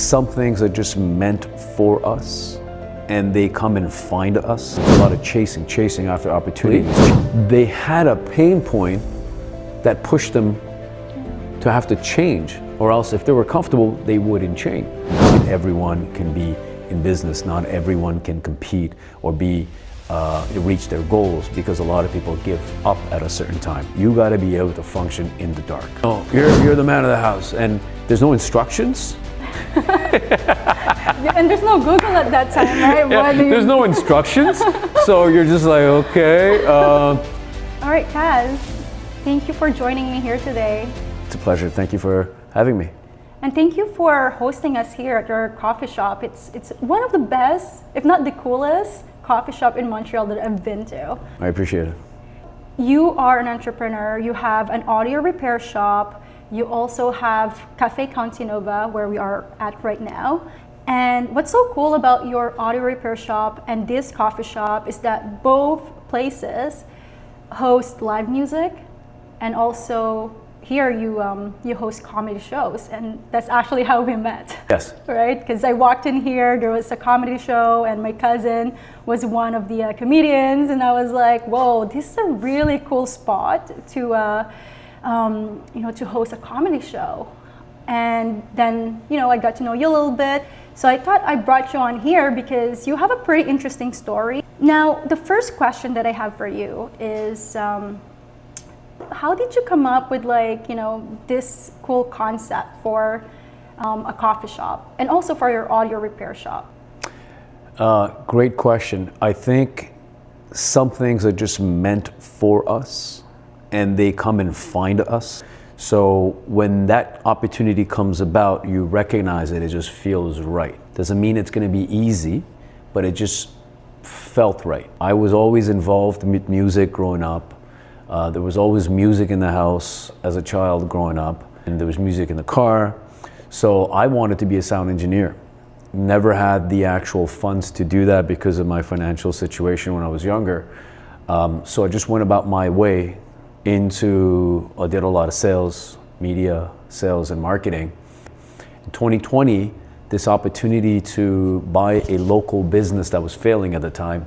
some things are just meant for us and they come and find us. A lot of chasing after opportunities. They had a pain point that pushed them to have to change, or else if they were comfortable, they wouldn't change. Not everyone can be in business, not everyone can compete or reach their goals, because a lot of people give up at a certain time. You got to be able to function in the dark. Oh, you're the man of the house, and there's no instructions. And there's no Google at that time, right? Yeah, there's no instructions, so you're just like, okay. All right, Kaz, thank you for joining me here today. It's a pleasure. Thank you for having me. And thank you for hosting us here at your coffee shop. It's one of the best, if not the coolest, coffee shop in Montreal that I've been to. I appreciate it. You are an entrepreneur. You have an audio repair shop. You also have Café Cantinova, where we are at right now. And what's so cool about your audio repair shop and this coffee shop is that both places host live music, and also here you host comedy shows, and that's actually how we met. Yes. Right? Because I walked in here, there was a comedy show, and my cousin was one of the comedians, and I was like, whoa, this is a really cool spot to to host a comedy show. And then I got to know you a little bit. So I thought I brought you on here because you have a pretty interesting story. Now, the first question that I have for you is, how did you come up with this cool concept for a coffee shop and also for your audio repair shop? Great question. I think some things are just meant for us and they come and find us. So when that opportunity comes about, you recognize it just feels right. Doesn't mean it's going to be easy, but it just felt right. I was always involved with music growing up. There was always music in the house as a child growing up, and there was music in the car. So I wanted to be a sound engineer. Never had the actual funds to do that because of my financial situation when I was younger. So I just went about my way I did a lot of sales, media, sales and marketing. In 2020, this opportunity to buy a local business that was failing at the time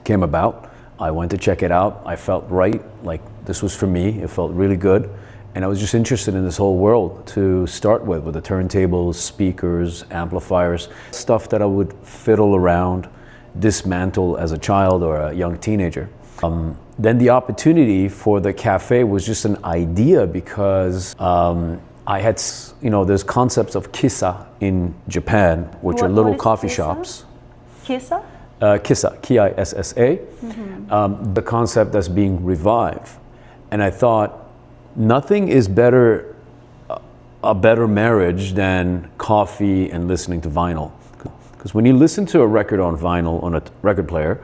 came about. I went to check it out. I felt right, like this was for me. It felt really good. And I was just interested in this whole world to start with the turntables, speakers, amplifiers, stuff that I would fiddle around, dismantle as a child or a young teenager. Then the opportunity for the cafe was just an idea because I had, there's concepts of kissa in Japan, which are little coffee shops. Kissa? Kissa, K-I-S-S-A, the concept that's being revived. And I thought, nothing is a better marriage than coffee and listening to vinyl. Because when you listen to a record on vinyl, on a record player,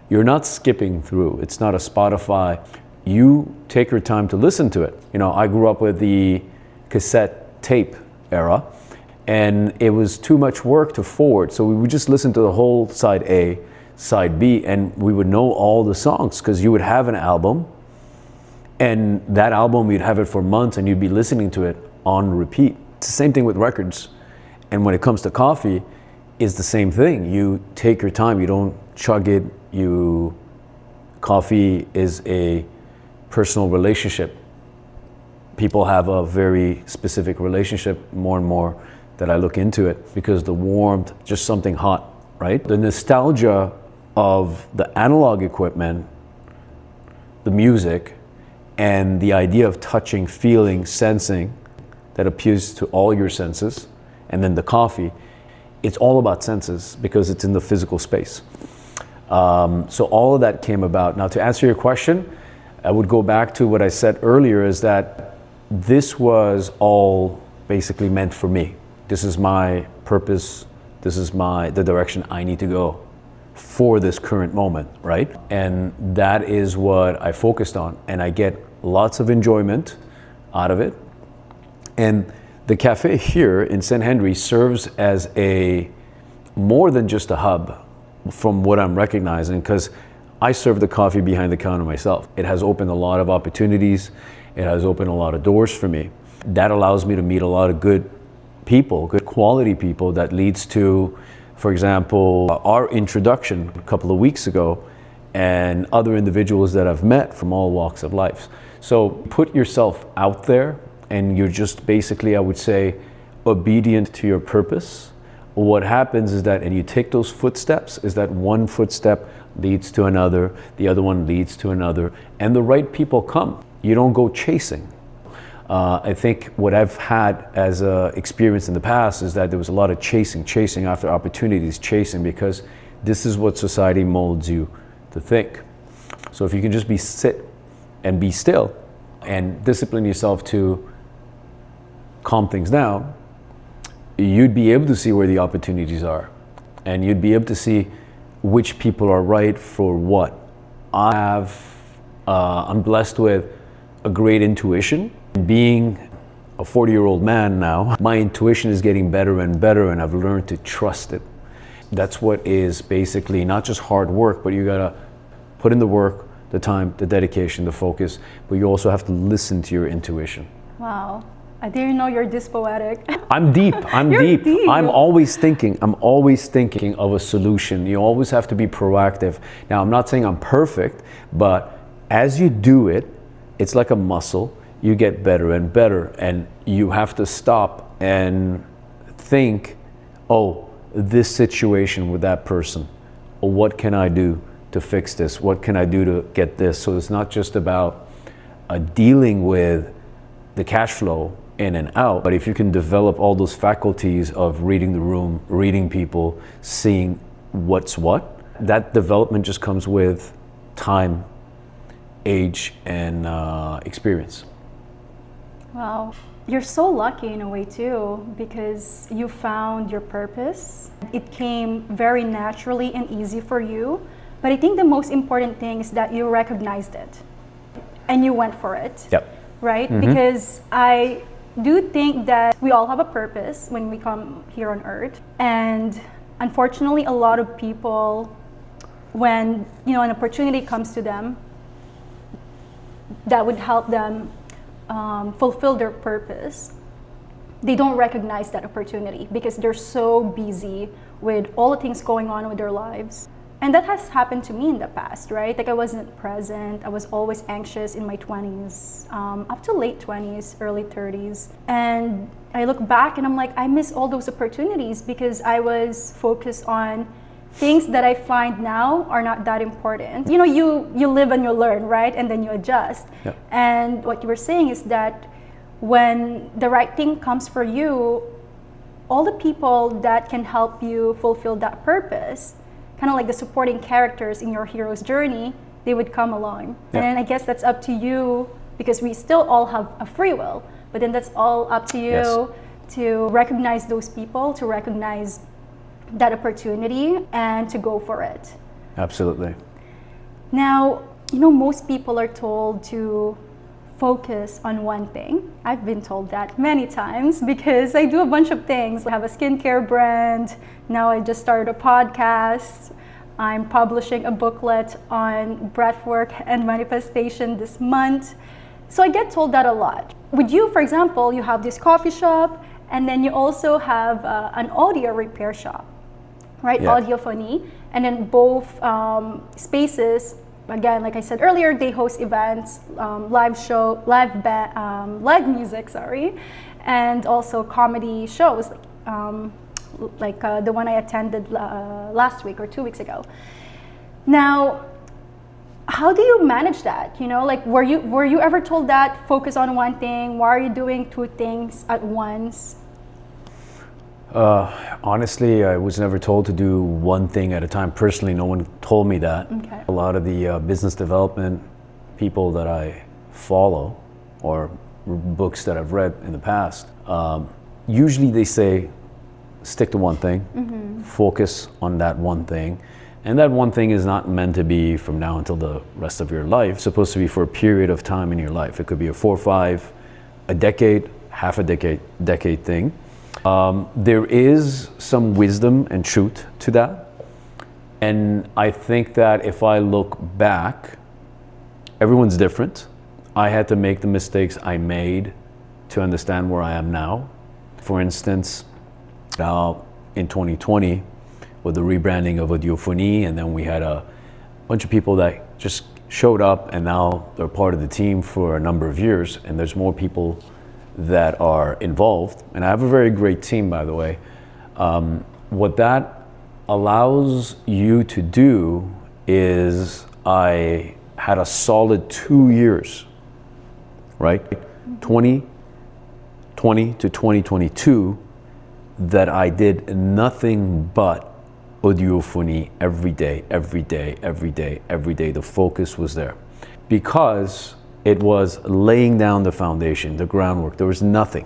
you're not skipping through. It's not a Spotify. You take your time to listen to it. I grew up with the cassette tape era, and it was too much work to forward. So we would just listen to the whole side A, side B, and we would know all the songs because you would have an album, and that album, you'd have it for months and you'd be listening to it on repeat. It's the same thing with records. And when it comes to coffee, it's the same thing. You take your time, you don't chug it. Coffee is a personal relationship. People have a very specific relationship more and more that I look into it because the warmth, just something hot, right? The nostalgia of the analog equipment, the music, and the idea of touching, feeling, sensing that appeals to all your senses, and then the coffee, it's all about senses because it's in the physical space. So all of that came about. Now, to answer your question, I would go back to what I said earlier, is that this was all basically meant for me. This is my purpose. This is the direction I need to go for this current moment, right? And that is what I focused on. And I get lots of enjoyment out of it. And the cafe here in St. Henry serves as more than just a hub, from what I'm recognizing, because I serve the coffee behind the counter myself. It has opened a lot of opportunities. It has opened a lot of doors for me. That allows me to meet a lot of good people, good quality people, that leads to, for example, our introduction a couple of weeks ago, and other individuals that I've met from all walks of life. So put yourself out there, and you're just basically, I would say, obedient to your purpose. What happens is that, and you take those footsteps, is that one footstep leads to another, the other one leads to another, and the right people come. You don't go chasing. I think what I've had as an experience in the past is that there was a lot of chasing after opportunities, chasing, because this is what society molds you to think. So if you can just sit and be still and discipline yourself to calm things down, you'd be able to see where the opportunities are, and you'd be able to see which people are right for what. I'm blessed with a great intuition. Being a 40-year-old man now, my intuition is getting better and better, and I've learned to trust it. That's what is basically not just hard work, but you gotta put in the work, the time, the dedication, the focus, but you also have to listen to your intuition. Wow. I didn't know you're this poetic. I'm deep. You're deep. I'm always thinking of a solution. You always have to be proactive. Now, I'm not saying I'm perfect, but as you do it, it's like a muscle. You get better and better, and you have to stop and think, oh, this situation with that person, or what can I do to fix this? What can I do to get this? So it's not just about dealing with the cash flow in and out, but if you can develop all those faculties of reading the room, reading people, seeing what's what, that development just comes with time, age, and experience. Wow. You're so lucky in a way too, because you found your purpose. It came very naturally and easy for you. But I think the most important thing is that you recognized it and you went for it. Yep. Right? Mm-hmm. Because I do think that we all have a purpose when we come here on earth. And unfortunately, a lot of people, when an opportunity comes to them that would help them fulfill their purpose, they don't recognize that opportunity because they're so busy with all the things going on with their lives. And that has happened to me in the past, right? Like I wasn't present. I was always anxious in my 20s, up to late 20s, early 30s. And I look back and I'm like, I miss all those opportunities because I was focused on things that I find now are not that important. You live and you learn, right? And then you adjust. Yep. And what you were saying is that when the right thing comes for you, all the people that can help you fulfill that purpose, kind of like the supporting characters in your hero's journey, they would come along. Yep. And I guess that's up to you, because we still all have a free will, but then that's all up to you. Yes. To recognize those people, to recognize that opportunity, and to go for it. Absolutely. Now, most people are told to focus on one thing. I've been told that many times because I do a bunch of things. I have a skincare brand. Now I just started a podcast. I'm publishing a booklet on breathwork and manifestation this month. So I get told that a lot. With you, for example, you have this coffee shop, and then you also have an audio repair shop, right? Yeah. Audiophonie. And then both spaces, again, like I said earlier, they host events, live music, and also comedy shows, like the one I attended last week or 2 weeks ago. Now, how do you manage that? Were you ever told that focus on one thing? Why are you doing two things at once? Honestly, I was never told to do one thing at a time. Personally, no one told me that. Okay. A lot of the business development people that I follow, or books that I've read in the past, usually they say, stick to one thing, focus on that one thing. And that one thing is not meant to be from now until the rest of your life. It's supposed to be for a period of time in your life. It could be a 4 or 5, a decade, half a decade thing. There is some wisdom and truth to that. And I think that if I look back, everyone's different. I had to make the mistakes I made to understand where I am now. For instance, in 2020, with the rebranding of Audiophonie, and then we had a bunch of people that just showed up, and now they're part of the team for a number of years, and there's more people that are involved. And I have a very great team, by the way. What that allows you to do is, I had a solid 2 years, right? 2020 to 2022, that I did nothing but Audiophonie every day, every day, every day, every day. The focus was there because it was laying down the foundation, the groundwork. There was nothing.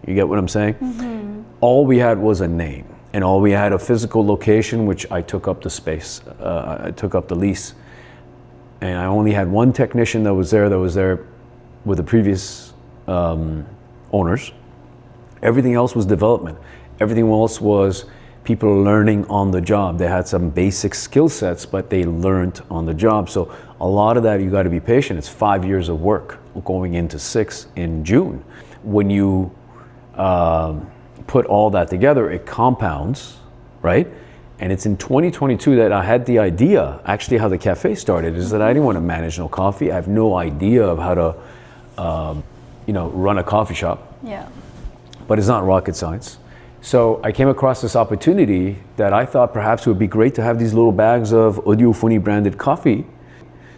You get what I'm saying? Mm-hmm. All we had was a name, and all we had a physical location, which I took up the space. I took up the lease, and I only had one technician that was there with the previous owners. Everything else was development. Everything else was people learning on the job. They had some basic skill sets, but they learned on the job. So a lot of that, you got to be patient. It's 5 years of work, going into 6 in June. When you put all that together, it compounds, right? And it's in 2022 that I had the idea, actually how the cafe started, is that I didn't want to manage no coffee. I have no idea of how to, run a coffee shop. Yeah. But it's not rocket science. So I came across this opportunity that I thought perhaps it would be great to have these little bags of Audiophonie branded coffee,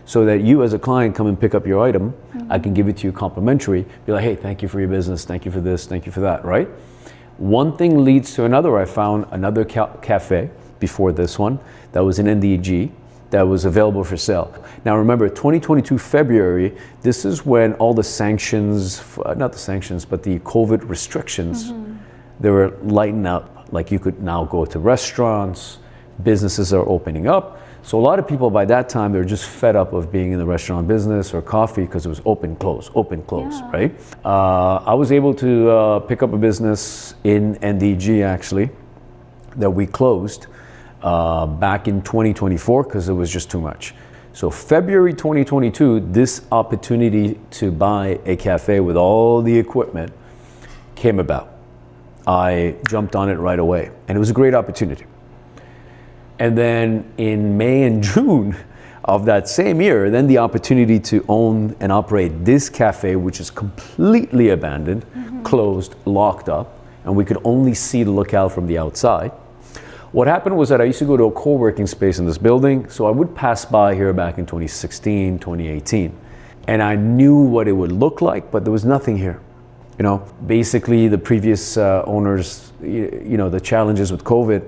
so that you as a client come and pick up your item. Mm-hmm. I can give it to you complimentary, be like, hey, thank you for your business, thank you for this, thank you for that, right? One thing leads to another. I found another cafe before this one that was in NDG that was available for sale. Now remember, 2022 February, this is when all the sanctions, not the sanctions, but the COVID restrictions, mm-hmm. they were lightened up. Like you could now go to restaurants, businesses are opening up. So a lot of people by that time, they're just fed up of being in the restaurant business or coffee because it was open, close, yeah. Right? I was able to pick up a business in NDG actually that we closed back in 2024 because it was just too much. So February 2022, this opportunity to buy a cafe with all the equipment came about. I jumped on it right away, and it was a great opportunity. And then in May and June of that same year, then the opportunity to own and operate this cafe, which is completely abandoned, mm-hmm. closed, locked up, and we could only see the lookout from the outside. What happened was that I used to go to a co-working space in this building, so I would pass by here back in 2016, 2018, and I knew what it would look like, but there was nothing here. Basically the previous owners, the challenges with COVID,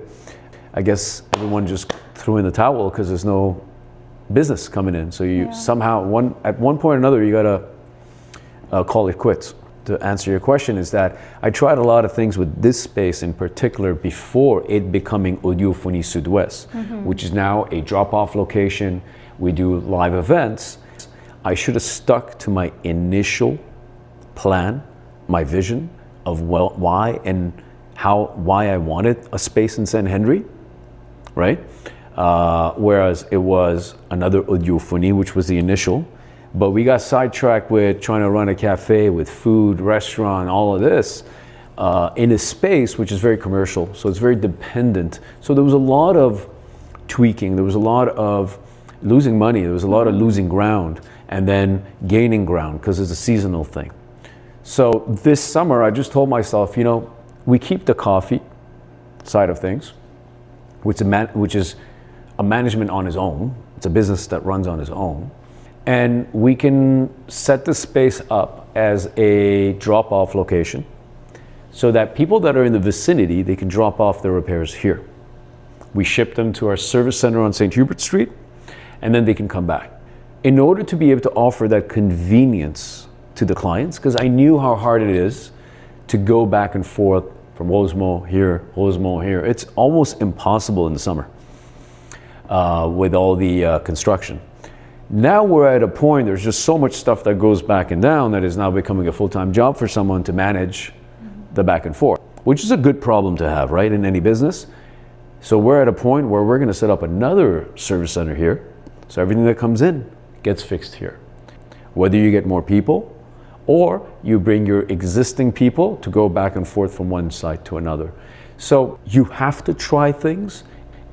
I guess everyone just threw in the towel because there's no business coming in. So you somehow, at one point or another, you gotta call it quits. To answer your question is that I tried a lot of things with this space in particular before it becoming Audiophonie Sud-Ouest, mm-hmm. which is now a drop-off location. We do live events. I should have stuck to my initial plan, my vision of why I wanted a space in St. Henry, right? Whereas it was another Audiophonie, which was the initial, but we got sidetracked with trying to run a cafe with food, restaurant, all of this in a space which is very commercial, so it's very dependent. So there was a lot of tweaking, there was a lot of losing money, there was a lot of losing ground, and then gaining ground because it's a seasonal thing. So this summer, I just told myself, we keep the coffee side of things, which is a management on its own. It's a business that runs on its own. And we can set the space up as a drop-off location so that people that are in the vicinity, they can drop off their repairs here. We ship them to our service center on St. Hubert Street, and then they can come back. In order to be able to offer that convenience to the clients, because I knew how hard it is to go back and forth from Rosemont here. It's almost impossible in the summer with all the construction. Now we're at a point, there's just so much stuff that goes back and down that is now becoming a full-time job for someone to manage the back and forth, which is a good problem to have, right, in any business. So we're at a point where we're going to set up another service center here. So everything that comes in gets fixed here. Whether you get more people or you bring your existing people to go back and forth from one side to another. So you have to try things,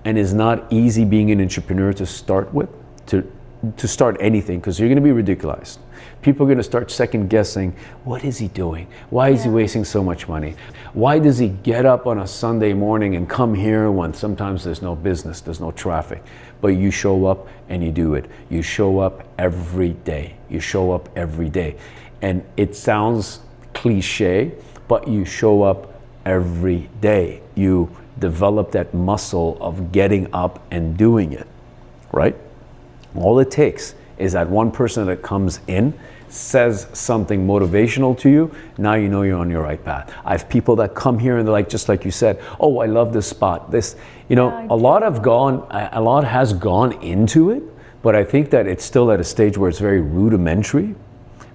and it's not easy being an entrepreneur to start with, to start anything, because you're going to be ridiculized. People are going to start second guessing, what is he doing? Why is he wasting so much money? Why does he get up on a Sunday morning and come here when sometimes there's no business, there's no traffic? But you show up and you do it. You show up every day. You show up every day. And it sounds cliche, but you show up every day. You develop that muscle of getting up and doing it, right? All it takes is that one person that comes in, says something motivational to you, now you know you're on your right path. I have people that come here and they're like, just like you said, oh, I love this spot. This, you know, a lot has gone into it, but I think that it's still at a stage where it's very rudimentary,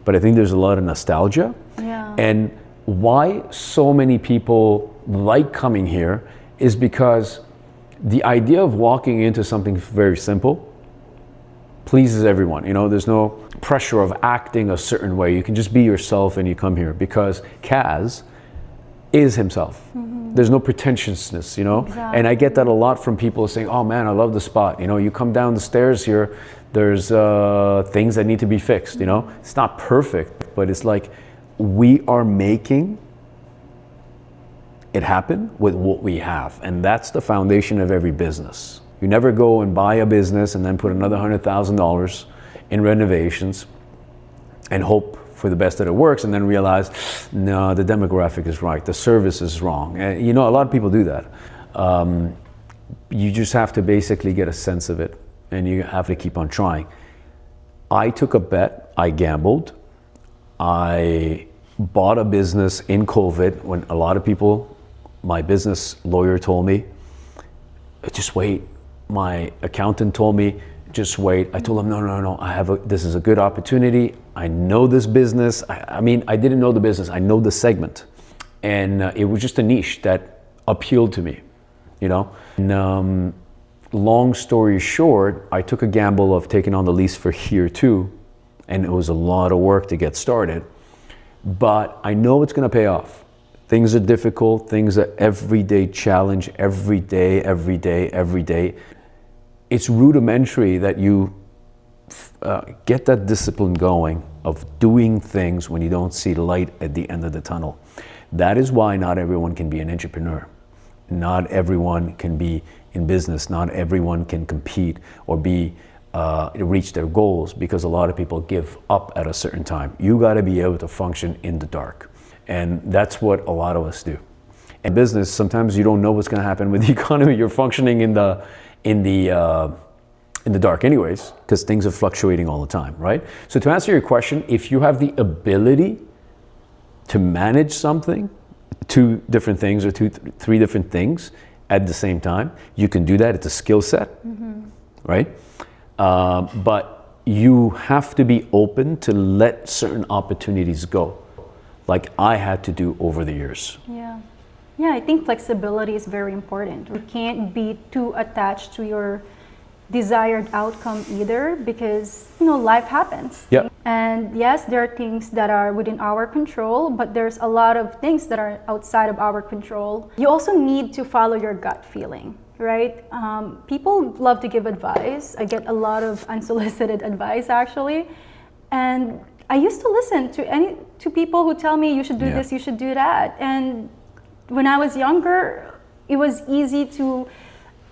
but I think there's a lot of nostalgia. Yeah. And why so many people like coming here is because the idea of walking into something very simple pleases everyone. You know, there's no pressure of acting a certain way. You can just be yourself and you come here because Kaz is himself. Mm-hmm. There's no pretentiousness, you know? Exactly. And I get that a lot from people saying, oh man, I love the spot. You know, you come down the stairs here, there's things that need to be fixed, you know? It's not perfect, but it's like we are making it happen with what we have. And that's the foundation of every business. You never go and buy a business and then put another $100,000 in renovations and hope for the best that it works and then realize, no, the demographic is right, the service is wrong. And, you know, a lot of people do that. You just have to basically get a sense of it and you have to keep on trying. I took a bet, I gambled. I bought a business in COVID when a lot of people, my business lawyer told me, just wait. My accountant told me, just wait. I told him, no, this is a good opportunity. I know this business. I mean, I didn't know the business. I know the segment. And it was just a niche that appealed to me, you know? And long story short, I took a gamble of taking on the lease for year 2, and it was a lot of work to get started. But I know it's gonna pay off. Things are difficult, things are everyday challenge, every day. It's rudimentary that you get that discipline going of doing things when you don't see light at the end of the tunnel. That is why not everyone can be an entrepreneur. Not everyone can be in business. Not everyone can compete or reach their goals, because a lot of people give up at a certain time. You gotta be able to function in the dark. And that's what a lot of us do. In business, sometimes you don't know what's gonna happen with the economy. You're functioning in the dark anyways, because things are fluctuating all the time, right? So to answer your question, if you have the ability to manage something, 2 different things or 3 different things at the same time, you can do that. It's a skill set, right? But you have to be open to let certain opportunities go, like I had to do over the years. Yeah, I think flexibility is very important. You can't be too attached to your desired outcome either, because, you know, life happens. Yep. And yes, there are things that are within our control, but there's a lot of things that are outside of our control. You also need to follow your gut feeling, right? People love to give advice. I get a lot of unsolicited advice, actually. And I used to listen to people who tell me you should do this, you should do that. And when I was younger, it was easy to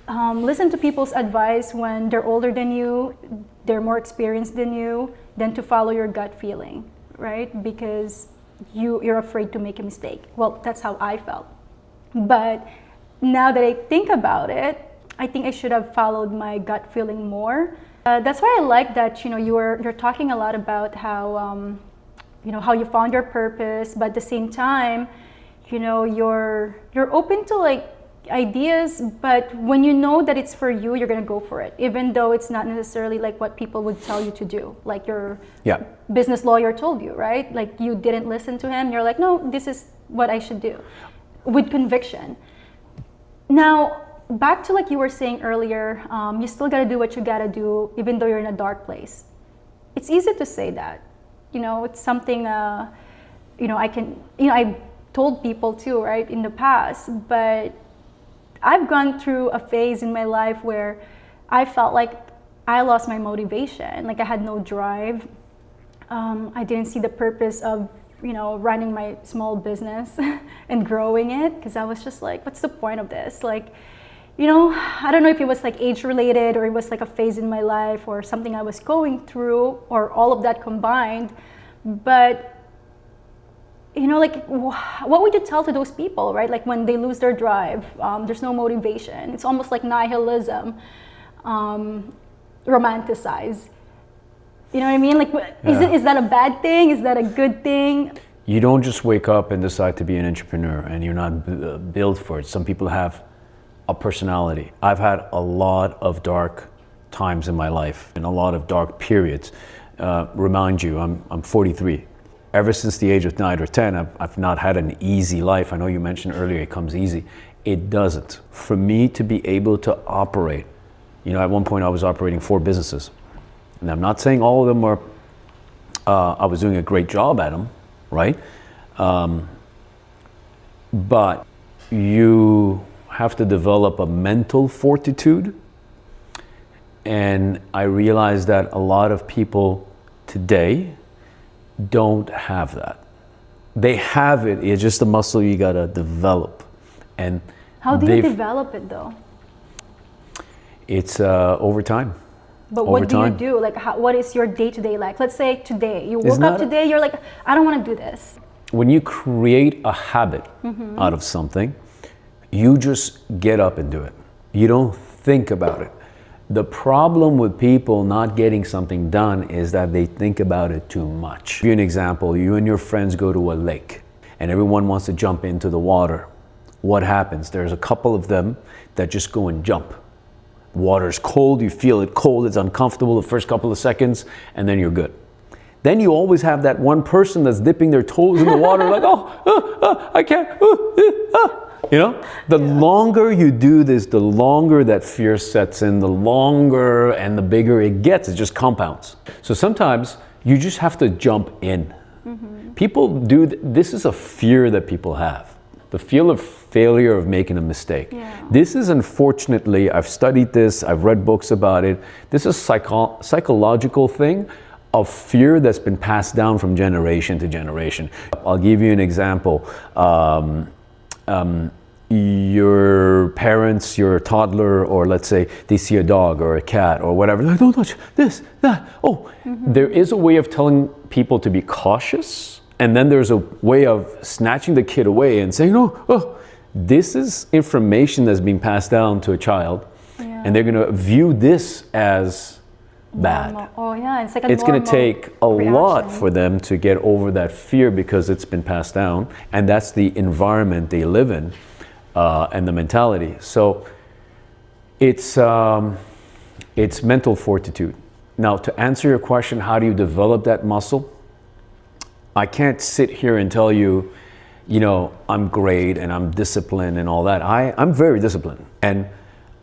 listen to people's advice when they're older than you, they're more experienced than you, than to follow your gut feeling, right? Because you're afraid to make a mistake. Well, that's how I felt. But now that I think about it, I think I should have followed my gut feeling more. That's why I like that, you know, you're talking a lot about how, you know, how you found your purpose, but at the same time, you know, you're open to like ideas, but when you know that it's for you, you're gonna go for it, even though it's not necessarily like what people would tell you to do, like your business lawyer told you, right? Like you didn't listen to him, you're like, no, this is what I should do, with conviction. Now, back to like you were saying earlier, you still gotta do what you gotta do, even though you're in a dark place. It's easy to say that. it's something, I can, I told people too, right, in the past, but I've gone through a phase in my life where I felt like I lost my motivation. Like I had no drive. I didn't see the purpose of, running my small business and growing it, because I was just like, what's the point of this? Like, I don't know if it was like age related or it was like a phase in my life or something I was going through or all of that combined. But like, what would you tell to those people, right? Like when they lose their drive, there's no motivation. It's almost like nihilism, romanticized. You know what I mean? Like, is that a bad thing? Is that a good thing? You don't just wake up and decide to be an entrepreneur and you're not built for it. Some people have a personality. I've had a lot of dark times in my life and a lot of dark periods. Remind you, I'm 43. Ever since the age of 9 or 10, I've not had an easy life. I know you mentioned earlier it comes easy. It doesn't. For me to be able to operate, at one point I was operating 4 businesses. And I'm not saying all of them were, I was doing a great job at them, right? But you have to develop a mental fortitude. And I realized that a lot of people today don't have that. They have it, it's just a muscle you gotta develop. And how do you develop it though? It's over time. But what do you do? Like, what is your day-to-day like? Let's say today, you woke up today, you're like, I don't want to do this. When you create a habit out of something, you just get up and do it. You don't think about it. The problem with people not getting something done is that they think about it too much. Give you an example, you and your friends go to a lake and everyone wants to jump into the water. What happens? There's a couple of them that just go and jump. Water's cold, you feel it cold, it's uncomfortable the first couple of seconds, and then you're good. Then you always have that one person that's dipping their toes in the water like, I can't, The longer you do this, the longer that fear sets in, the longer and the bigger it gets, it just compounds. So sometimes you just have to jump in. People do, this is a fear that people have. The fear of failure, of making a mistake. This is, unfortunately, I've studied this, I've read books about it. This is a psychological thing of fear that's been passed down from generation to generation. I'll give you an example. Your parents, your toddler, or let's say they see a dog or a cat or whatever, like, don't touch this, that. There is a way of telling people to be cautious. And then there's a way of snatching the kid away and saying, this is information that's being passed down to a child, and they're going to view this as bad. It's like it's going to take a lot for them to get over that fear because it's been passed down, and that's the environment they live in, and the mentality. So it's mental fortitude. Now, to answer your question, how do you develop that muscle? I can't sit here and tell you, I'm great and I'm disciplined and all that. I'm very disciplined. And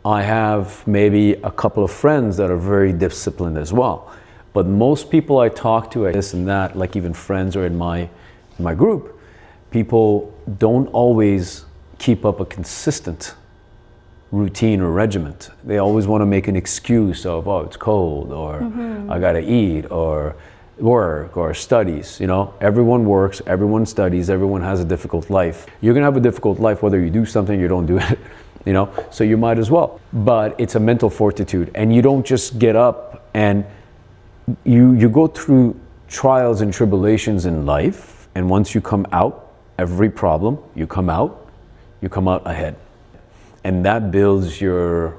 I have maybe a couple of friends that are very disciplined as well. But most people I talk to, this and that, like even friends or in my group, people don't always keep up a consistent routine or regiment. They always want to make an excuse of, it's cold, or I gotta eat, or work, or studies. Everyone works, everyone studies, everyone has a difficult life. You're gonna have a difficult life whether you do something or you don't do it, so you might as well. But it's a mental fortitude, and you don't just get up and you go through trials and tribulations in life, and once you come out, every problem, you come out ahead. And that builds your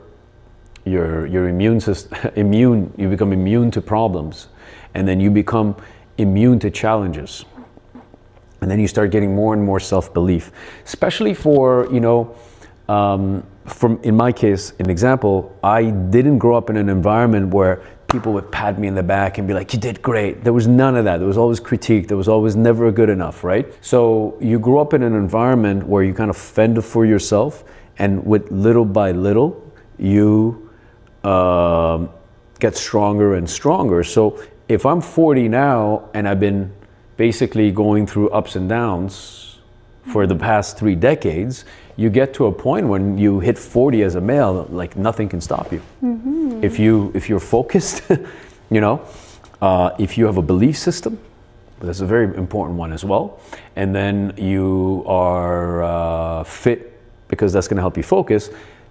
immune system, you become immune to problems. And then you become immune to challenges. And then you start getting more and more self-belief. Especially for, in my case, an example, I didn't grow up in an environment where people would pat me in the back and be like, you did great. There was none of that. There was always critique. There was always never good enough, right? So you grow up in an environment where you kind of fend for yourself, and with little by little, you get stronger and stronger. So if I'm 40 now and I've been basically going through ups and downs for the past 3 decades, you get to a point when you hit 40 as a male, like nothing can stop you. If you're focused, you know, if you have a belief system, that's a very important one as well, and then you are fit, because that's going to help you focus.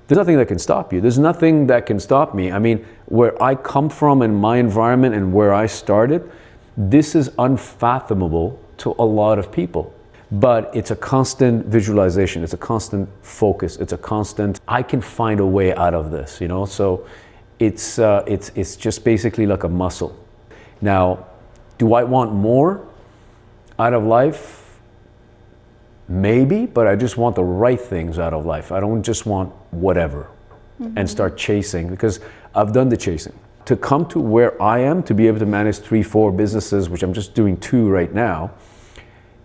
There's nothing that can stop you. There's nothing that can stop me. I mean, where I come from and my environment and where I started, this is unfathomable to a lot of people. But it's a constant visualization, it's a constant focus, it's a constant, I can find a way out of this, you know? So it's just basically like a muscle. Now, do I want more out of life? Maybe, but I just want the right things out of life. I don't just want whatever and start chasing, because I've done the chasing. To come to where I am, to be able to manage 3, 4 businesses, which I'm just doing 2 right now,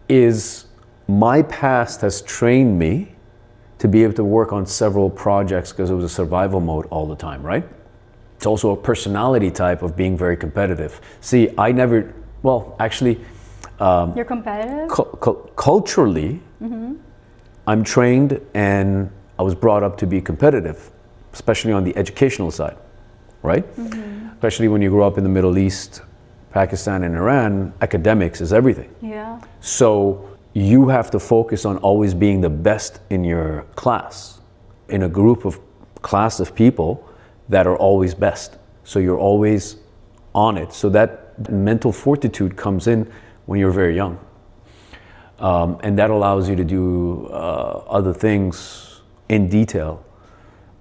is my past has trained me to be able to work on several projects, because it was a survival mode all the time, right? It's also a personality type of being very competitive. See, I never, well, actually, You're competitive? Culturally, I'm trained and I was brought up to be competitive, especially on the educational side, right? Especially when you grow up in the Middle East, Pakistan and Iran, academics is everything. Yeah. So you have to focus on always being the best in your class, in a group of class of people that are always best. So you're always on it. So that mental fortitude comes in when you're very young. And that allows you to do other things in detail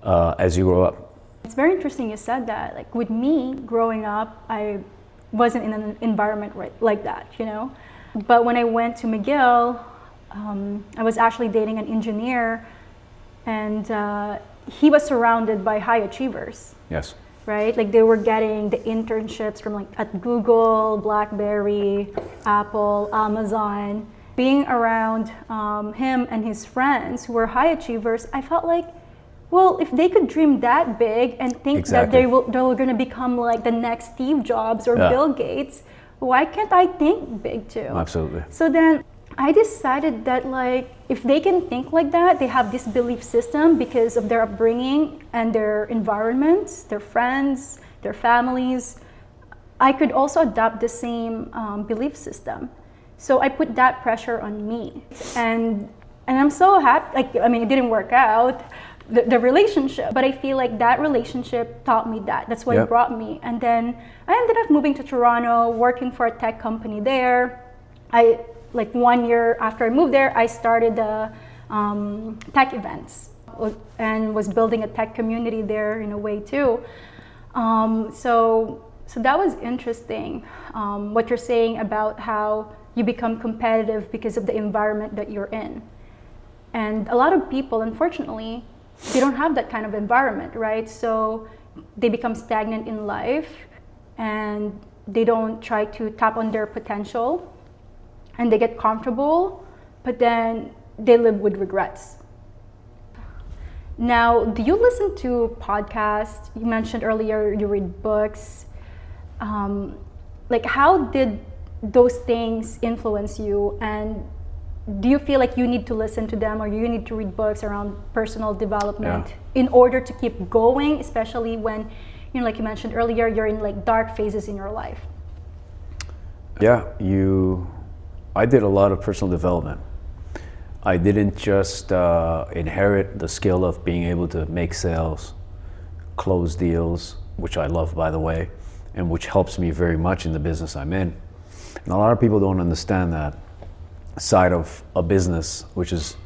as you grow up. It's very interesting you said that. Like with me growing up, I wasn't in an environment like that, you know? But when I went to McGill, I was actually dating an engineer, and he was surrounded by high achievers. Yes. Right? Like they were getting the internships from like at Google, BlackBerry, Apple, Amazon. Being around him and his friends who were high achievers, I felt like, well, if they could dream that big and think that they're going to become like the next Steve Jobs or Bill Gates, why can't I think big too? Absolutely. So then I decided that like if they can think like that, they have this belief system because of their upbringing and their environments, their friends, their families, I could also adopt the same belief system. So I put that pressure on me, and I'm so happy. Like, I mean, it didn't work out, the relationship, but I feel like that relationship taught me that. That's what it brought me. And then I ended up moving to Toronto, working for a tech company there. Like 1 year after I moved there, I started the tech events and was building a tech community there in a way too. So that was interesting. What you're saying about how you become competitive because of the environment that you're in. And a lot of people, unfortunately, they don't have that kind of environment, right? So they become stagnant in life and they don't try to tap on their potential, and they get comfortable, but then they live with regrets. Now, do you listen to podcasts? You mentioned earlier you read books. Like, how did those things influence you? And do you feel like you need to listen to them, or you need to read books around personal development in order to keep going, especially when, you know, like you mentioned earlier, you're in like dark phases in your life? Yeah, I did a lot of personal development. I didn't just inherit the skill of being able to make sales, close deals, which I love, by the way, and which helps me very much in the business I'm in. And a lot of people don't understand that side of a business, which is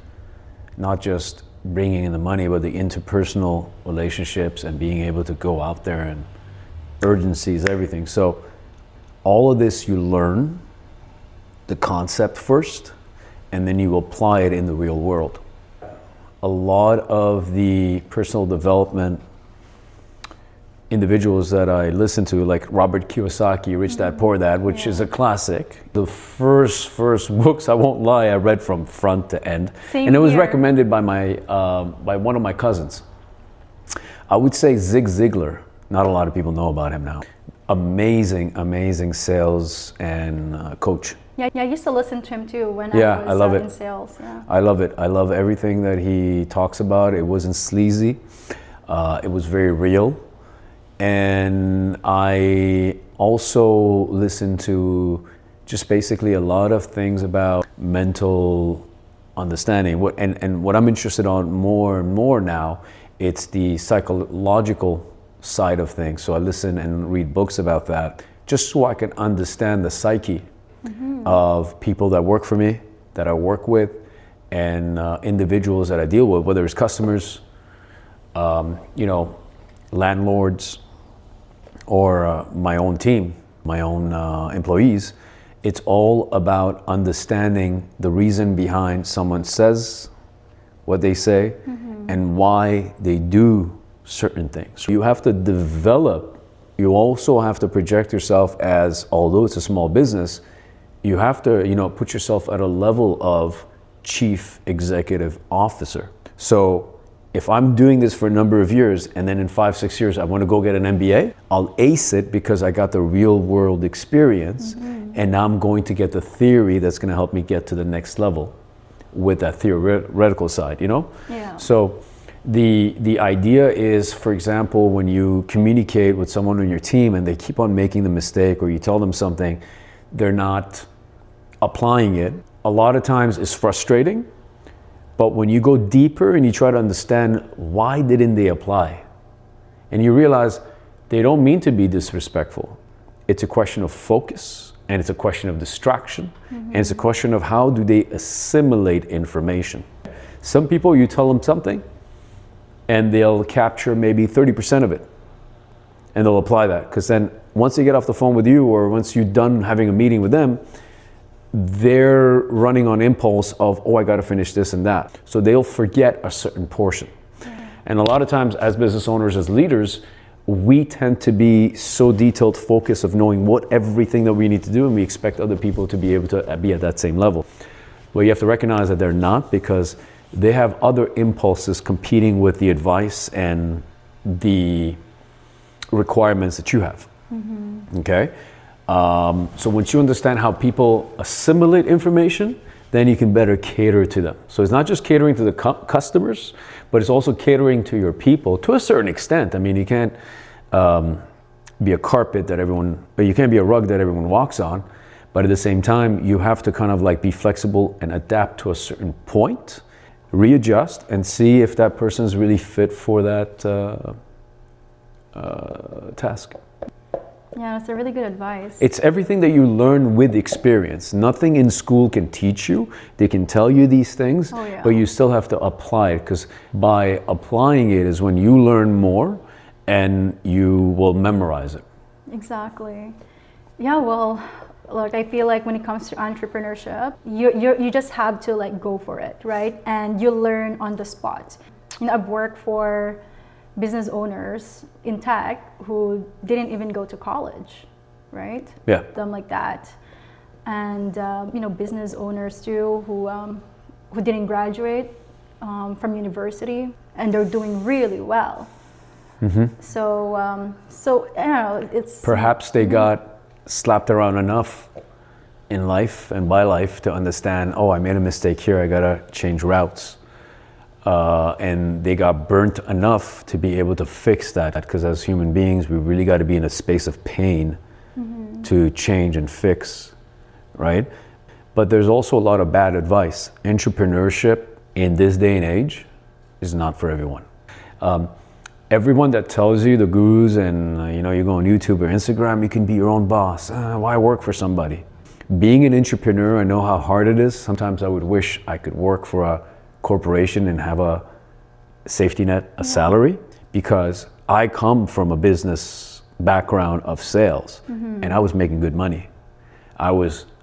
not just bringing in the money, but the interpersonal relationships and being able to go out there, and urgency is everything. So all of this you learn the concept first, and then you apply it in the real world. A lot of the personal development individuals that I listen to, like Robert Kiyosaki, Rich Dad Poor Dad, which is a classic. The first books, I won't lie, I read from front to end. And it was recommended by by one of my cousins. I would say Zig Ziglar. Not a lot of people know about him now. amazing sales and coach. Yeah, I used to listen to him too when I love it. in sales. Yeah. I love it. I love everything that he talks about. It wasn't sleazy. It was very real. And I also listen to just basically a lot of things about mental understanding. And what I'm interested on more and more now, it's the psychological side of things. So I listen and read books about that, just so I can understand the psyche of people that work for me, that I work with, and individuals that I deal with, whether it's customers, landlords, or my own team, my own employees. It's all about understanding the reason behind someone says what they say and why they do certain things. You have to develop, you also have to project yourself as, although it's a small business, you have to, put yourself at a level of chief executive officer. So if I'm doing this for a number of years and then in 5-6 years I want to go get an MBA, I'll ace it because I got the real world experience, and now I'm going to get the theory that's going to help me get to the next level with that theoretical side, Yeah. So the idea is, for example, when you communicate with someone on your team and they keep on making the mistake, or you tell them something, they're not applying it, a lot of times it's frustrating. But when you go deeper and you try to understand why didn't they apply, and you realize they don't mean to be disrespectful. It's a question of focus, and it's a question of distraction, and it's a question of how do they assimilate information. Some people, you tell them something and they'll capture maybe 30% of it, and they'll apply that, because then once they get off the phone with you, or once you're done having a meeting with them, they're running on impulse of, I got to finish this and that. So they'll forget a certain portion. And a lot of times as business owners, as leaders, we tend to be so detailed focused of knowing everything that we need to do, and we expect other people to be able to be at that same level. Well, you have to recognize that they're not, because they have other impulses competing with the advice and the requirements that you have. Okay? So once you understand how people assimilate information, then you can better cater to them. So it's not just catering to the customers, but it's also catering to your people to a certain extent. I mean, you can't be a carpet that everyone, or you can't be a rug that everyone walks on, but at the same time, you have to kind of like be flexible and adapt to a certain point, readjust, and see if that person is really fit for that task. Yeah, that's a really good advice. It's everything that you learn with experience. Nothing in school can teach you. They can tell you these things, but you still have to apply it, because by applying it is when you learn more and you will memorize it. Exactly. Yeah, well, look, I feel like when it comes to entrepreneurship, you just have to go for it, right? And you learn on the spot. I've worked for business owners in tech who didn't even go to college, right? Yeah. Them like that. And business owners too who didn't graduate from university, and they're doing really well. So it's perhaps they got slapped around enough in life and by life to understand, I made a mistake here, I gotta change routes. And they got burnt enough to be able to fix that, because as human beings, we really got to be in a space of pain to change and fix, right? But there's also a lot of bad advice. Entrepreneurship in this day and age is not for everyone. Everyone that tells you, the gurus, and you go on YouTube or Instagram, you can be your own boss. Why work for somebody? Being an entrepreneur, I know how hard it is. Sometimes I would wish I could work for a corporation and have a safety net, a salary, because I come from a business background of sales, and I was making good money. I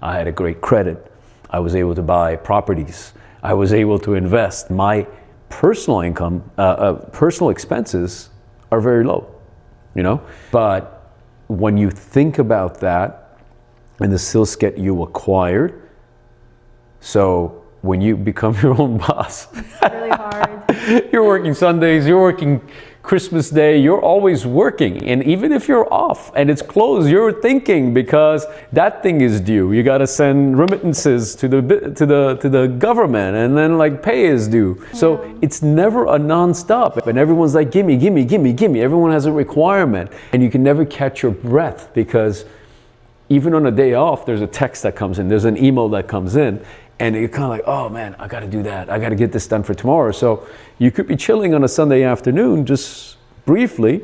had a great credit. I was able to buy properties. I was able to invest. My personal income, personal expenses are very low, But when you think about that and the skill set you acquired, so when you become your own boss, It's really hard. you're working Sundays, you're working Christmas Day, you're always working. And even if you're off and it's closed, you're thinking because that thing is due. You got to send remittances to the government, and then like pay is due. So it's never a non-stop. And everyone's like, gimme, gimme, gimme, gimme. Everyone has a requirement. And you can never catch your breath because even on a day off, there's a text that comes in, there's an email that comes in. And you're kind of like, oh man, I got to do that. I got to get this done for tomorrow. So you could be chilling on a Sunday afternoon, just briefly,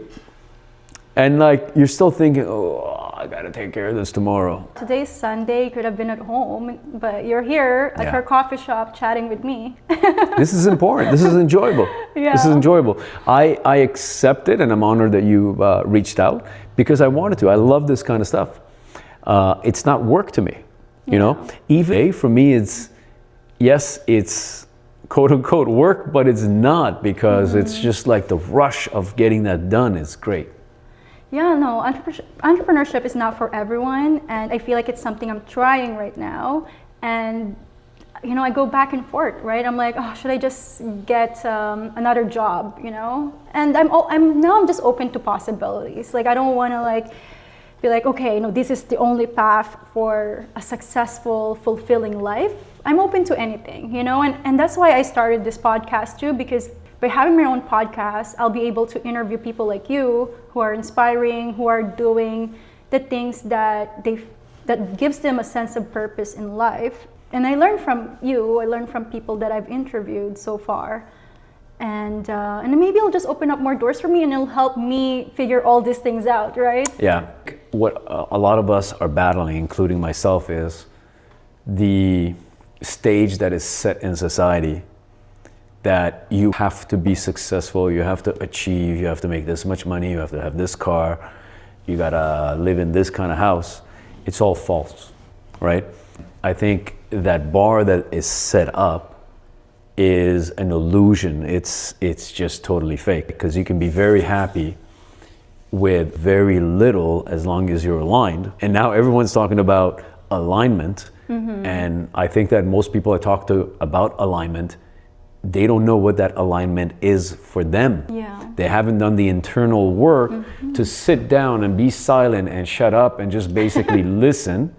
and like you're still thinking, oh, I got to take care of this tomorrow. Today's Sunday, you could have been at home, but you're here at her coffee shop chatting with me. This is important. This is enjoyable. This is enjoyable. I accept it, and I'm honored that you reached out because I wanted to. I love this kind of stuff. It's not work to me. You know, even for me, it's quote unquote work, but it's not because it's just like the rush of getting that done is great. Yeah, no, entrepreneurship is not for everyone, and I feel like it's something I'm trying right now. And you know, I go back and forth, right? I'm like, oh, should I just get another job? You know, and I'm just open to possibilities. Like I don't want to like be like, okay, no, this is the only path for a successful, fulfilling life. I'm open to anything, you know, and that's why I started this podcast too, because by having my own podcast, I'll be able to interview people like you who are inspiring, who are doing the things that gives them a sense of purpose in life. And I learned from you, I learned from people that I've interviewed so far. And maybe it'll just open up more doors for me, and it'll help me figure all these things out, right? Yeah. What a lot of us are battling, including myself, is the stage that is set in society that you have to be successful, you have to achieve, you have to make this much money, you have to have this car, you gotta live in this kind of house. It's all false, right? I think that bar that is set up is an illusion. It's just totally fake, because you can be very happy with very little as long as you're aligned. And now everyone's talking about alignment. And I think that most people I talk to about alignment, they don't know what that alignment is for them. Yeah. They haven't done the internal work to sit down and be silent and shut up and just basically listen.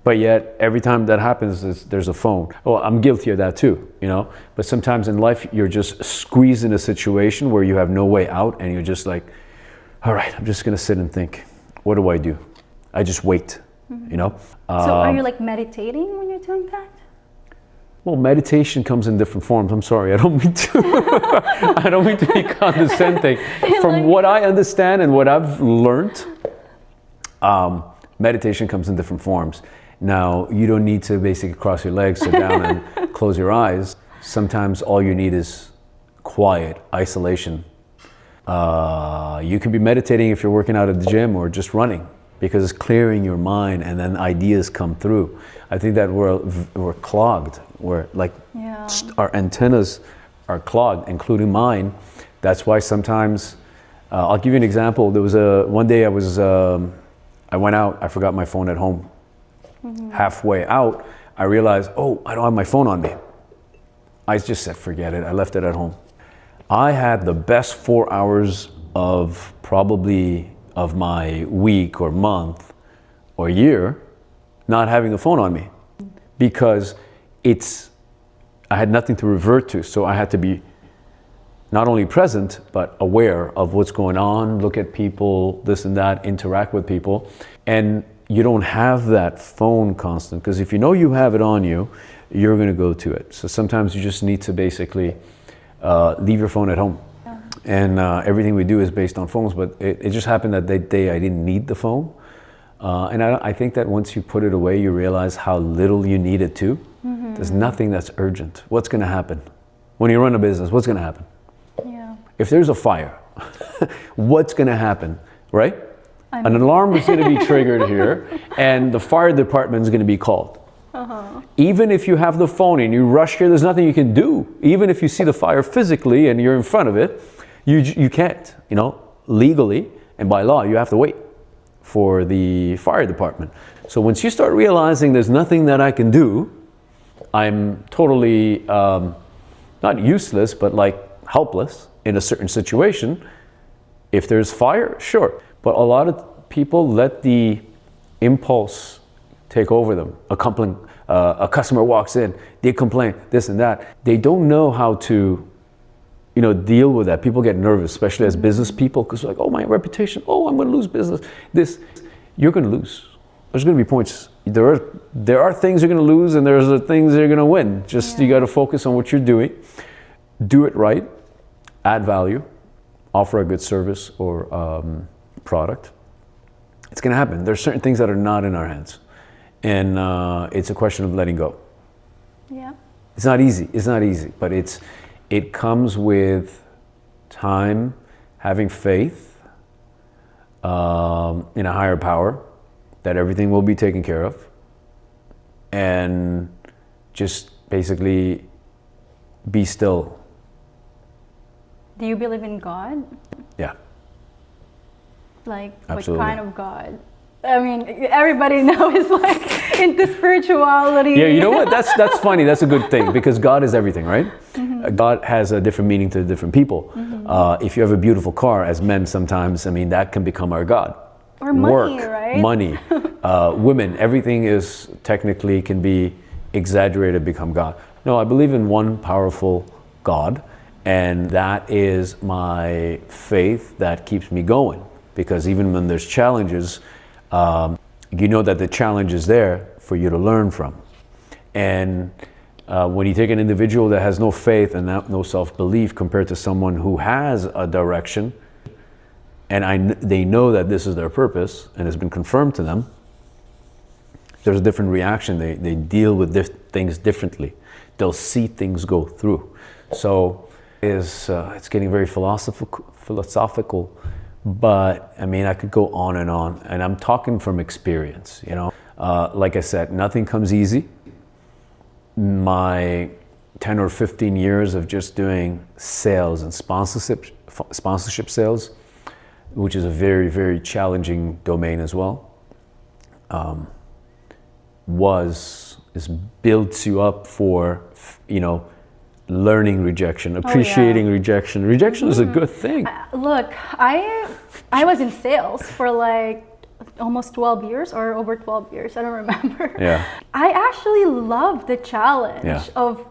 But yet, every time that happens, there's a phone. Oh, I'm guilty of that too, you know? But sometimes in life, you're just squeezed in a situation where you have no way out, and you're just like, all right, I'm just gonna sit and think. What do I do? I just wait, you know? So are you like meditating when you're doing that? Well, meditation comes in different forms. I'm sorry, I don't mean to be condescending. From what I understand and what I've learned, meditation comes in different forms. Now, you don't need to basically cross your legs, sit down and close your eyes. Sometimes all you need is quiet, isolation. You could be meditating if you're working out at the gym or just running, because it's clearing your mind and then ideas come through. I think that we're clogged. We're like, our antennas are clogged, including mine. That's why sometimes, I'll give you an example. There was one day I went out, I forgot my phone at home. Halfway out, I realized, oh, I don't have my phone on me. I just said, forget it, I left it at home. I had the best 4 hours of my week or month or year not having the phone on me, because I had nothing to revert to. So I had to be not only present, but aware of what's going on, look at people, this and that, interact with people. And you don't have that phone constant, because if you know you have it on you, you're gonna go to it. So sometimes you just need to basically leave your phone at home. And everything we do is based on phones, but it just happened that day I didn't need the phone. And I think that once you put it away, you realize how little you need it to. There's nothing that's urgent. What's gonna happen? When you run a business, what's gonna happen? If there's a fire, what's gonna happen, right? An alarm is gonna be triggered here, and the fire department is gonna be called. Even if you have the phone and you rush here, there's nothing you can do. Even if you see the fire physically and you're in front of it, you can't, you know, legally and by law, you have to wait for the fire department. So once you start realizing there's nothing that I can do, I'm totally not useless, but like helpless in a certain situation. If there's fire, sure. But a lot of people let the impulse take over them. A customer walks in, they complain, this and that. They don't know how to, deal with that. People get nervous, especially as business people, because like, oh, my reputation, oh, I'm going to lose business. You're going to lose. There's going to be points. There are things you're going to lose, and there's the things you're going to win. You got to focus on what you're doing, do it right, add value, offer a good service or product. It's going to happen. There's certain things that are not in our hands, and it's a question of letting go. Yeah. It's not easy. But it comes with time, having faith in a higher power, that everything will be taken care of, and just basically be still. Do you believe in God? Yeah. Like, Absolutely. what kind of God? I mean, everybody knows like into spirituality. Yeah, you know what? That's funny. That's a good thing, because God is everything, right? Mm-hmm. God has a different meaning to different people. Mm-hmm. If you have a beautiful car, as men sometimes, that can become our God. Or money, Work, right? Money, women, everything is technically can be exaggerated, become God. No, I believe in one powerful God, and that is my faith that keeps me going. Because even when there's challenges, you know that the challenge is there for you to learn from. And when you take an individual that has no faith and no self-belief compared to someone who has a direction, and they know that this is their purpose and has been confirmed to them, there's a different reaction. They deal with things differently. They'll see things go through. So it's getting very philosophical, but I could go on, and I'm talking from experience. Like I said, nothing comes easy. My 10 or 15 years of just doing sales and sponsorship sales, which is a very, very challenging domain as well, builds you up for, learning rejection, appreciating rejection. Rejection is a good thing. Look, I was in sales for like almost 12 years or over 12 years. I don't remember. Yeah. I actually love the challenge of,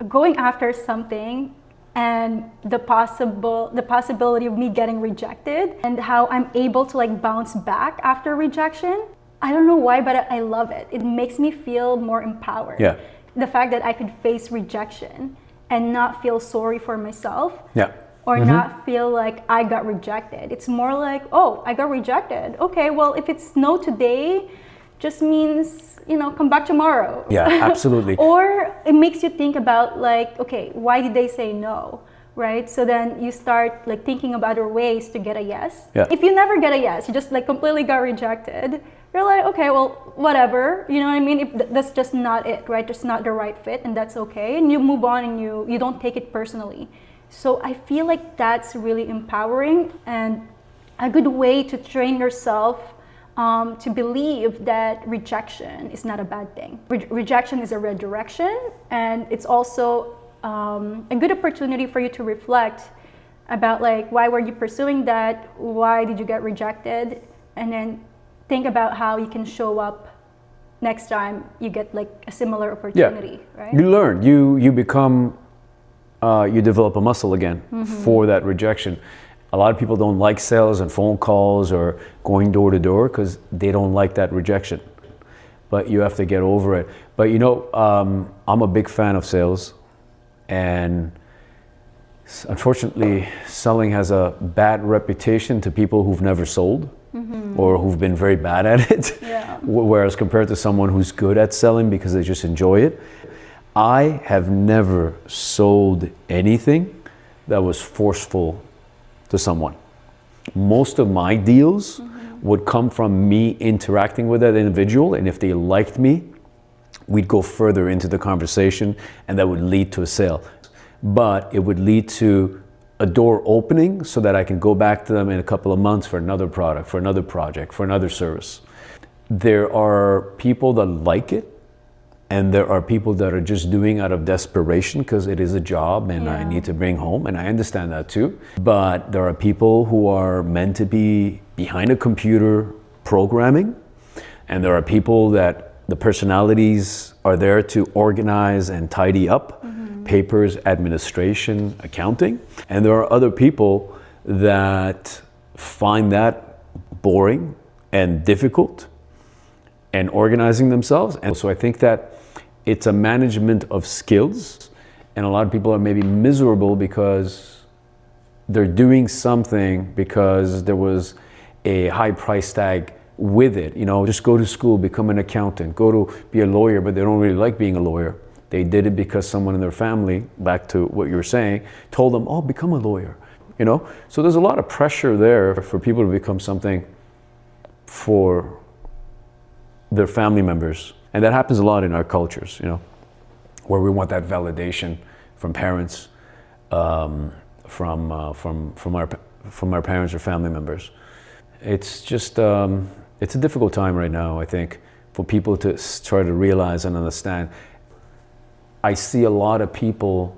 going after something and the possibility of me getting rejected, and how I'm able to like bounce back after rejection. I don't know why, but I love it. It makes me feel more empowered. Yeah. The fact that I could face rejection and not feel sorry for myself. Yeah. Or not feel like I got rejected. It's more like, oh, I got rejected. Okay, well, if it's no today, just means, come back tomorrow. Yeah, absolutely. Or it makes you think about like, okay, why did they say no? Right? So then you start like thinking of other ways to get a yes. Yeah. If you never get a yes, you just like completely got rejected, you're like, okay, well, whatever. You know what I mean? If that's just not it, right? Just not the right fit, and that's okay. And you move on, and you don't take it personally. So I feel like that's really empowering and a good way to train yourself to believe that rejection is not a bad thing. Rejection is a redirection, and it's also a good opportunity for you to reflect about like, why were you pursuing that? Why did you get rejected? And then think about how you can show up next time you get like a similar opportunity, right? You learn, you become, you develop a muscle again for that rejection. A lot of people don't like sales and phone calls or going door to door because they don't like that rejection. But you have to get over it. But I'm a big fan of sales, and unfortunately, selling has a bad reputation to people who've never sold. Or who've been very bad at it, whereas compared to someone who's good at selling because they just enjoy it. I have never sold anything that was forceful to someone. Most of my deals would come from me interacting with that individual, and if they liked me, we'd go further into the conversation, and that would lead to a sale. But it would lead to a door opening so that I can go back to them in a couple of months for another product, for another project, for another service. There are people that like it, And there are people that are just doing out of desperation because it is a job and I need to bring home, and I understand that too. But there are people who are meant to be behind a computer programming, and there are people that the personalities are there to organize and tidy up papers, administration, accounting. And there are other people that find that boring and difficult and organizing themselves. And so I think that it's a management of skills, and a lot of people are maybe miserable because they're doing something because there was a high price tag with it. You know, just go to school, become an accountant, go to be a lawyer, but they don't really like being a lawyer. They did it because someone in their family, back to what you were saying, told them, oh, become a lawyer, you know? So there's a lot of pressure there for people to become something for their family members. And that happens a lot in our cultures, you know, where we want that validation from parents, from our parents or family members. It's just, it's a difficult time right now, I think, for people to try to realize and understand. I see a lot of people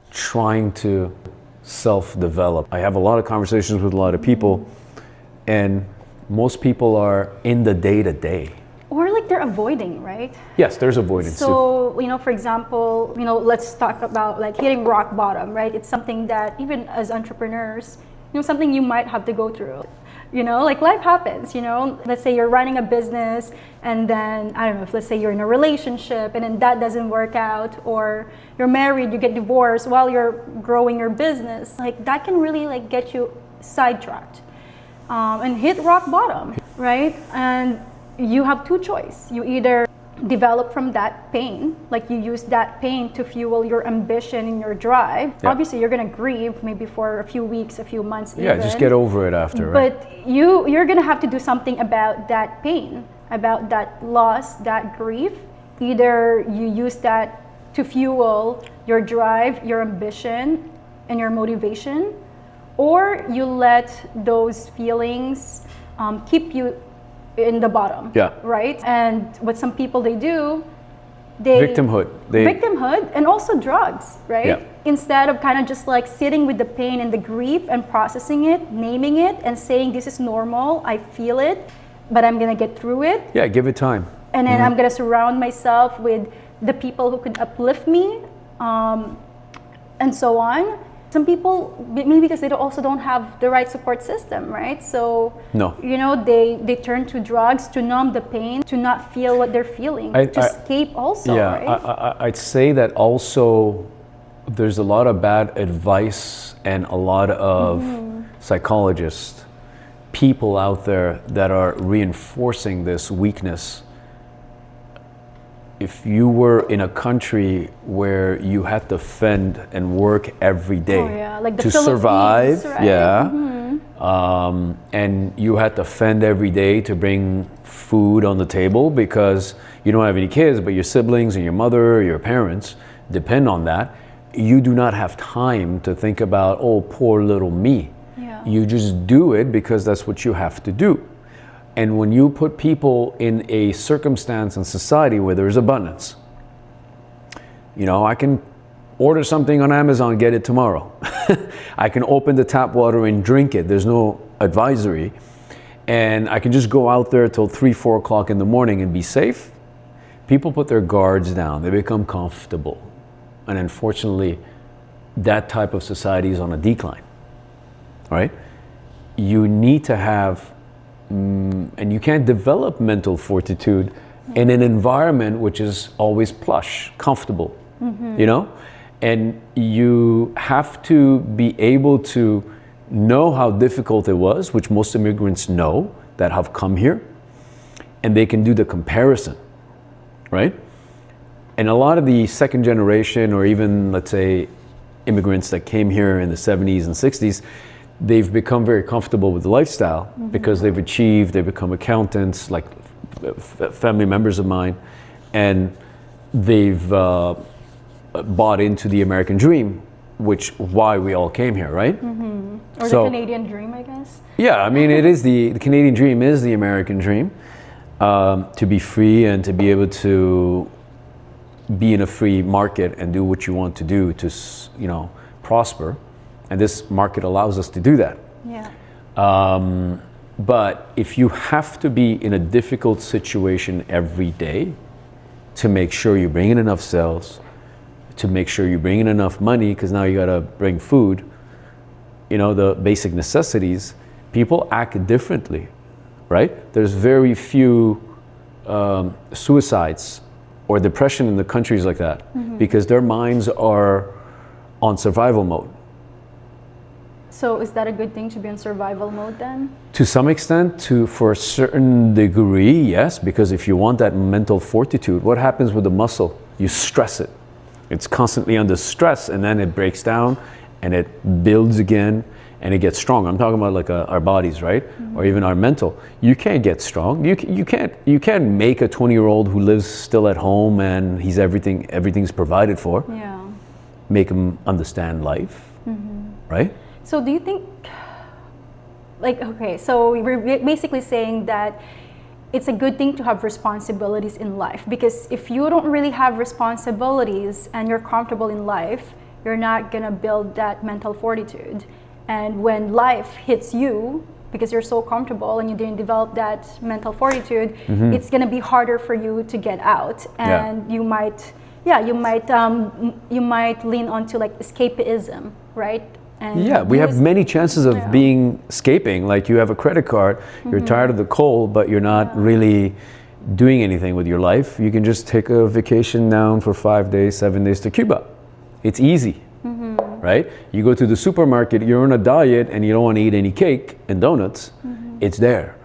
trying to self-develop. I have a lot of conversations with a lot of people, and most people are in the day-to-day. Or like they're avoiding, right? Yes, there's avoidance too. So, you know, for example, you know, let's talk about like hitting rock bottom, right? It's something that even as entrepreneurs, you know, something you might have to go through. You know, like life happens, you know, let's say you're running a business and then, I don't know, if let's say you're in a relationship and then that doesn't work out, or you're married, you get divorced while you're growing your business, like that can really like get you sidetracked and hit rock bottom, right? And you have two choices. You either develop from that pain, like you use that pain to fuel your ambition and your drive. Yeah. Obviously you're gonna grieve maybe for a few weeks, a few months even. Just get over it after, right? But you're gonna have to do something about that pain, about that loss, that grief. Either you use that to fuel your drive, your ambition, and your motivation, or you let those feelings keep you in the bottom, right? And what some people they do, victimhood and also drugs, right? Yeah. Instead of kind of just like sitting with the pain and the grief and processing it, naming it and saying this is normal, I feel it, but I'm gonna get through it. Yeah, give it time. And then I'm gonna surround myself with the people who could uplift me, and so on. Some people, maybe because they also don't have the right support system, right? So, you know, they turn to drugs to numb the pain, to not feel what they're feeling, to escape also, right? I'd say that also there's a lot of bad advice and a lot of psychologists, people out there that are reinforcing this weakness. If you were in a country where you had to fend and work every day like to survive, right? And you had to fend every day to bring food on the table because you don't have any kids, but your siblings and your mother or your parents depend on that. You do not have time to think about, oh, poor little me. You just do it because that's what you have to do. And when you put people in a circumstance and society where there's abundance, you know, I can order something on Amazon, get it tomorrow. I can open the tap water and drink it. There's no advisory. And I can just go out there till 3, 4 o'clock in the morning and be safe. People put their guards down. They become comfortable. And unfortunately, that type of society is on a decline, right? You need to have and you can't develop mental fortitude in an environment which is always plush, comfortable, you know? And you have to be able to know how difficult it was, which most immigrants know that have come here, and they can do the comparison, right? And a lot of the second generation, or even, let's say, immigrants that came here in the 70s and 60s, they've become very comfortable with the lifestyle because they've become accountants, like family members of mine, and they've bought into the American dream, which why we all came here, right? Or the Canadian dream, I guess. Yeah, I mean, it is the Canadian dream is the American dream, to be free and to be able to be in a free market and do what you want to do to, prosper. And this market allows us to do that. Yeah. But if you have to be in a difficult situation every day to make sure you bring in enough sales, to make sure you bring in enough money, because now you got to bring food, the basic necessities, people act differently, right? There's very few suicides or depression in the countries like that because their minds are on survival mode. So is that a good thing to be in survival mode then? To some extent, for a certain degree, yes, because if you want that mental fortitude, what happens with the muscle? You stress it. It's constantly under stress, and then it breaks down and it builds again and it gets strong. I'm talking about like our bodies, right? Or even our mental. You can't get strong. You can't make a 20-year-old who lives still at home and everything's provided for. Yeah. Make him understand life, right? So do you think, so we're basically saying that it's a good thing to have responsibilities in life, because if you don't really have responsibilities and you're comfortable in life, you're not gonna build that mental fortitude. And when life hits you, because you're so comfortable and you didn't develop that mental fortitude, it's gonna be harder for you to get out, and you might lean onto like escapism, right? And we have many chances of escaping. Like you have a credit card, you're tired of the cold, but you're not really doing anything with your life. You can just take a vacation down for 5 days, 7 days to Cuba. It's easy, right? You go to the supermarket, you're on a diet and you don't want to eat any cake and donuts. It's there,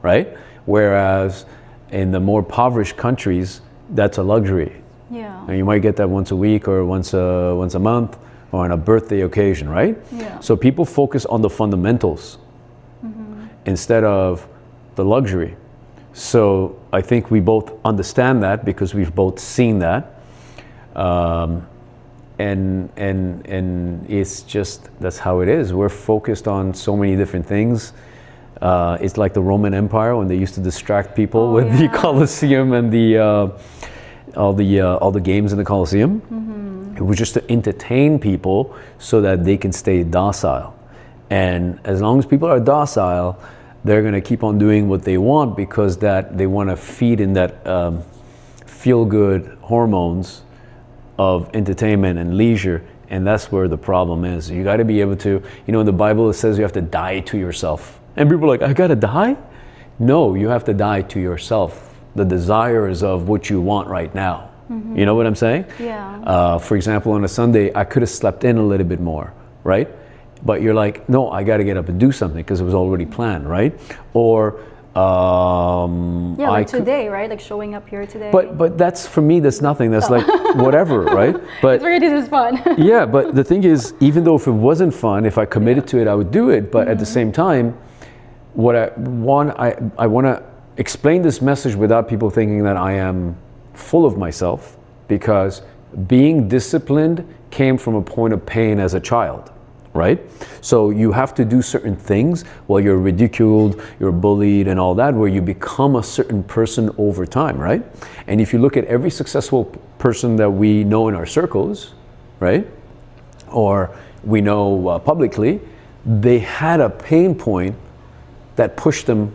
right? Whereas in the more impoverished countries, that's a luxury. Yeah. And you might get that once a week or once a month, or on a birthday occasion, right? Yeah. So people focus on the fundamentals instead of the luxury. So I think we both understand that because we've both seen that. And it's just, that's how it is. We're focused on so many different things. It's like the Roman Empire when they used to distract people with the Colosseum and all the games in the Colosseum. It was just to entertain people so that they can stay docile. And as long as people are docile, they're going to keep on doing what they want because that they want to feed in that feel-good hormones of entertainment and leisure. And that's where the problem is. You got to be able to, in the Bible it says you have to die to yourself. And people are like, I got to die? No, you have to die to yourself. The desires of what you want right now. You know what I'm saying? Yeah. For example, on a Sunday, I could have slept in a little bit more, right? But you're like, no, I got to get up and do something because it was already planned, right? Or like today, right? Like showing up here today. But that's, for me, that's nothing. That's like whatever, right? But it's really, this is fun. Yeah, but the thing is, even though if it wasn't fun, if I committed to it, I would do it. But at the same time, what I want to explain this message without people thinking that I am full of myself, because being disciplined came from a point of pain as a child, right? So you have to do certain things while you're ridiculed, you're bullied and all that, where you become a certain person over time, right? And if you look at every successful person that we know in our circles, right? Or we know publicly, they had a pain point that pushed them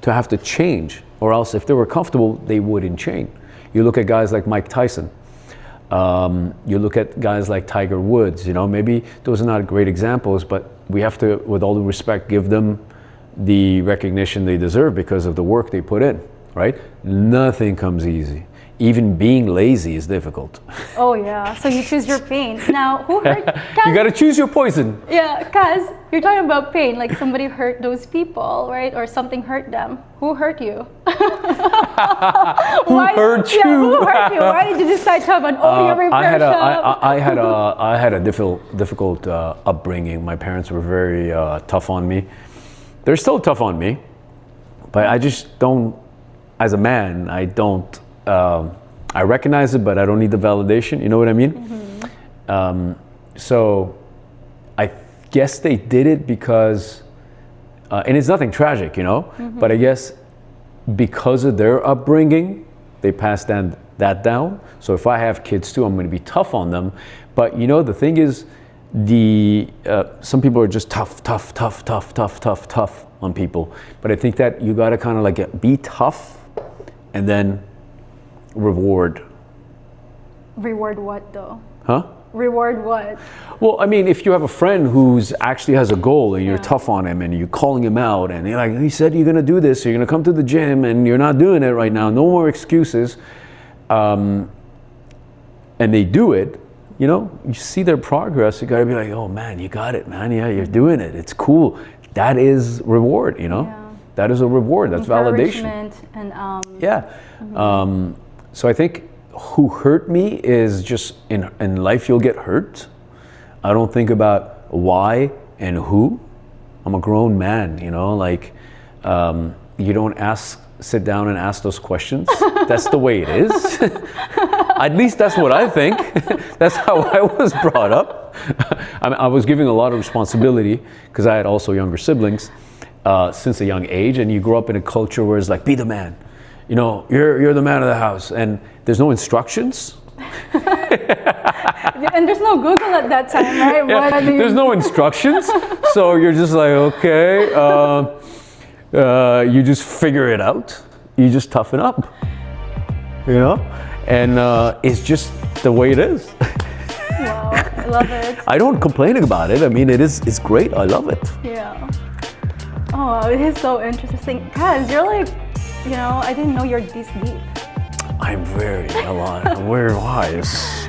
to have to change, or else if they were comfortable, they wouldn't change. You look at guys like Mike Tyson. You look at guys like Tiger Woods, maybe those are not great examples, but we have to, with all due respect, give them the recognition they deserve because of the work they put in, right? Nothing comes easy. Even being lazy is difficult. Oh yeah, so you choose your pain. Now, who hurt? You got to choose your poison. Yeah, Kaz, you're talking about pain, like somebody hurt those people, right? Or something hurt them. Who hurt you? Who hurt you? Yeah, who hurt you? Why did you decide to have an audio repair shop? I had a difficult upbringing. My parents were very tough on me. They're still tough on me, but I just don't, as a man, I don't, I recognize it, but I don't need the validation. You know what I mean? So I guess they did it because, and it's nothing tragic, but I guess because of their upbringing, they passed down that down. So if I have kids too, I'm going to be tough on them. But you know, the thing is, some people are just tough on people. But I think that you got to kind of like be tough and then reward. Reward what though? Huh? Reward what? Well, I mean, if you have a friend who's actually has a goal and you're tough on him and you're calling him out and you're like, he said you're going to do this, or you're going to come to the gym and you're not doing it right now, no more excuses. And they do it, you know, you see their progress, you got to be like, oh man, you got it, man. Yeah, you're doing it. It's cool. That is reward, you know. Yeah. That is a reward. That's validation. And so I think who hurt me is just in life you'll get hurt. I don't think about why and who. I'm a grown man, you know, like you don't sit down and ask those questions. That's the way it is. At least that's what I think. That's how I was brought up. I was given a lot of responsibility because I had also younger siblings since a young age, and you grow up in a culture where it's like, be the man. You know, you're the man of the house, and there's no instructions. And there's no Google at that time, right? Yeah, there's no instructions, so you're just like, okay, you just figure it out. You just toughen up, you know, and it's just the way it is. Wow, I love it. I don't complain about it. I mean, it's great. I love it. Yeah. Oh, it is so interesting. Kaz, you're like, you know, I didn't know you're this deep. I'm very wise.